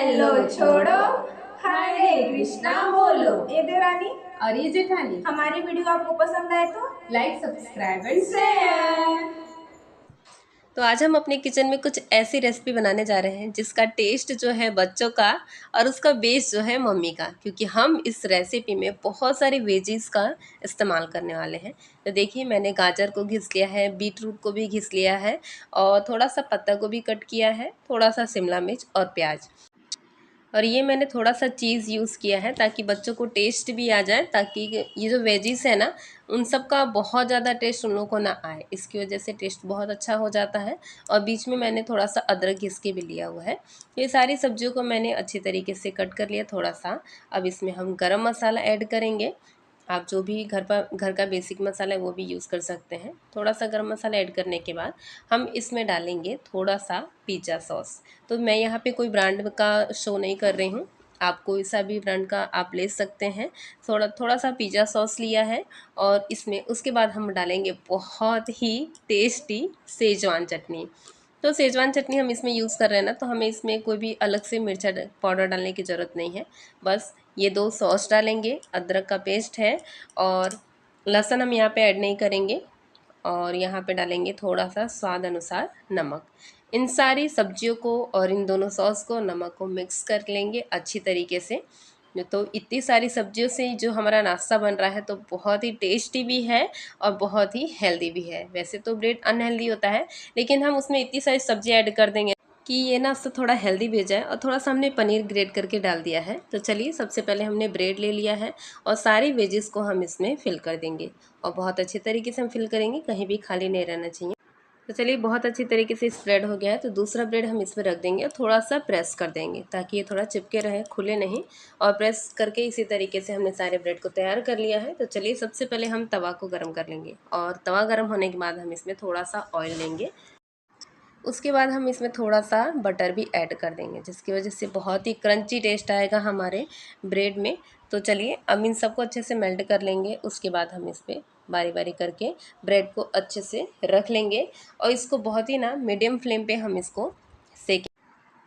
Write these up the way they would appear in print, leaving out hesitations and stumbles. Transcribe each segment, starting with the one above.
Hello छोड़ो, हरे कृष्णा बोलो। ये देवरानी और ये जेठानी, हमारी वीडियो आपको पसंद आए तो लाइक सब्सक्राइब एंड शेयर। तो आज हम अपने किचन में कुछ ऐसी रेसिपी बनाने जा रहे हैं जिसका टेस्ट जो है बच्चों का और उसका बेस जो है मम्मी का, क्योंकि हम इस रेसिपी में बहुत सारी वेजीज का इस्तेमाल करने वाले हैं। तो देखिए, मैंने गाजर को घिस लिया है, बीट रूट को भी घिस लिया है और थोड़ा सा पत्ता गोभी कट किया है, थोड़ा सा शिमला मिर्च और प्याज। और ये मैंने थोड़ा सा चीज़ यूज़ किया है ताकि बच्चों को टेस्ट भी आ जाए, ताकि ये जो वेजीज है ना उन सब का बहुत ज़्यादा टेस्ट उन लोगों को ना आए, इसकी वजह से टेस्ट बहुत अच्छा हो जाता है। और बीच में मैंने थोड़ा सा अदरक घिस के भी लिया हुआ है। ये सारी सब्जियों को मैंने अच्छी तरीके से कट कर लिया थोड़ा सा। अब इसमें हम गरम मसाला ऐड करेंगे। आप जो भी घर का बेसिक मसाला है वो भी यूज़ कर सकते हैं। थोड़ा सा गरम मसाला ऐड करने के बाद हम इसमें डालेंगे थोड़ा सा पिज़्ज़ा सॉस। तो मैं यहाँ पे कोई ब्रांड का शो नहीं कर रही हूँ, आप कोई सा भी ब्रांड का आप ले सकते हैं। थोड़ा सा पिज़्ज़ा सॉस लिया है और इसमें उसके बाद हम डालेंगे बहुत ही टेस्टी सेजवान चटनी। तो सेजवान चटनी हम इसमें यूज़ कर रहे हैं ना, तो हमें इसमें कोई भी अलग से मिर्चा पाउडर डालने की ज़रूरत नहीं है। बस ये 2 सॉस डालेंगे, अदरक का पेस्ट है और लहसुन हम यहाँ पे ऐड नहीं करेंगे। और यहाँ पे डालेंगे थोड़ा सा स्वाद अनुसार नमक। इन सारी सब्जियों को और इन दोनों सॉस को, नमक को मिक्स कर लेंगे अच्छी तरीके से। तो इतनी सारी सब्जियों से जो हमारा नाश्ता बन रहा है तो बहुत ही टेस्टी भी है और बहुत ही हेल्दी भी है। वैसे तो ब्रेड अनहेल्दी होता है, लेकिन हम उसमें इतनी सारी सब्जी ऐड कर देंगे कि ये नाश्ता थोड़ा हेल्दी भी हो जाए। और थोड़ा सा हमने पनीर ग्रेट करके डाल दिया है। तो चलिए, सबसे पहले हमने ब्रेड ले लिया है और सारी वेजेस को हम इसमें फिल कर देंगे और बहुत अच्छे तरीके से हम फिल करेंगे, कहीं भी खाली नहीं रहना चाहिए। तो चलिए, बहुत अच्छी तरीके से स्प्रेड हो गया है। तो दूसरा ब्रेड हम इसमें रख देंगे और थोड़ा सा प्रेस कर देंगे ताकि ये थोड़ा चिपके रहे, खुले नहीं। और प्रेस करके इसी तरीके से हमने सारे ब्रेड को तैयार कर लिया है। तो चलिए, सबसे पहले हम तवा को गर्म कर लेंगे और तवा गर्म होने के बाद हम इसमें थोड़ा सा ऑयल लेंगे। उसके बाद हम इसमें थोड़ा सा बटर भी ऐड कर देंगे, जिसकी वजह से बहुत ही क्रंची टेस्ट आएगा हमारे ब्रेड में। तो चलिए, अब इन सबको अच्छे से मेल्ट कर लेंगे। उसके बाद हम इस पर बारी बारी करके ब्रेड को अच्छे से रख लेंगे और इसको बहुत ही ना मीडियम फ्लेम पे हम इसको सेक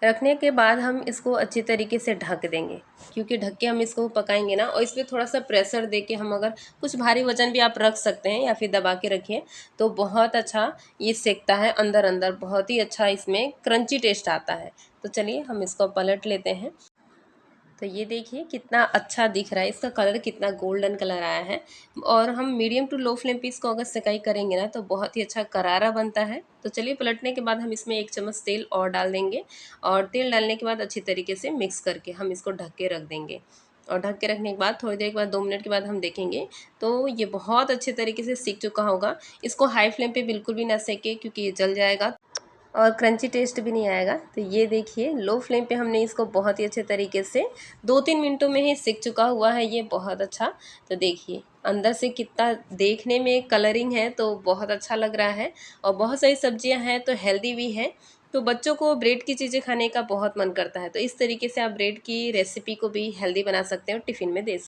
रखने के बाद हम इसको अच्छी तरीके से ढक देंगे, क्योंकि ढक के हम इसको पकाएंगे ना। और इस पर थोड़ा सा प्रेशर दे के हम, अगर कुछ भारी वजन भी आप रख सकते हैं या फिर दबा के रखिए, तो बहुत अच्छा ये सेकता है अंदर अंदर, बहुत ही अच्छा इसमें क्रंची टेस्ट आता है। तो चलिए, हम इसको पलट लेते हैं। तो ये देखिए कितना अच्छा दिख रहा है, इसका कलर कितना गोल्डन कलर आया है। और हम मीडियम टू लो फ्लेम पे इसको अगर सेकाई करेंगे ना तो बहुत ही अच्छा करारा बनता है। तो चलिए, पलटने के बाद हम इसमें 1 चम्मच तेल और डाल देंगे और तेल डालने के बाद अच्छी तरीके से मिक्स करके हम इसको ढक के रख देंगे। और ढक के रखने के बाद थोड़ी देर के बाद 2 मिनट के बाद हम देखेंगे तो ये बहुत अच्छे तरीके से सीख चुका होगा। इसको हाई फ्लेम पे बिल्कुल भी ना सेके, क्योंकि ये जल जाएगा और क्रंची टेस्ट भी नहीं आएगा। तो ये देखिए, लो फ्लेम पे हमने इसको बहुत ही अच्छे तरीके से 2-3 मिनटों में ही सिक चुका हुआ है ये, बहुत अच्छा। तो देखिए अंदर से कितना देखने में कलरिंग है, तो बहुत अच्छा लग रहा है। और बहुत सारी सब्जियां हैं तो हेल्दी भी है। तो बच्चों को ब्रेड की चीज़ें खाने का बहुत मन करता है, तो इस तरीके से आप ब्रेड की रेसिपी को भी हेल्दी बना सकते हैं और टिफ़िन में दे सकते हैं।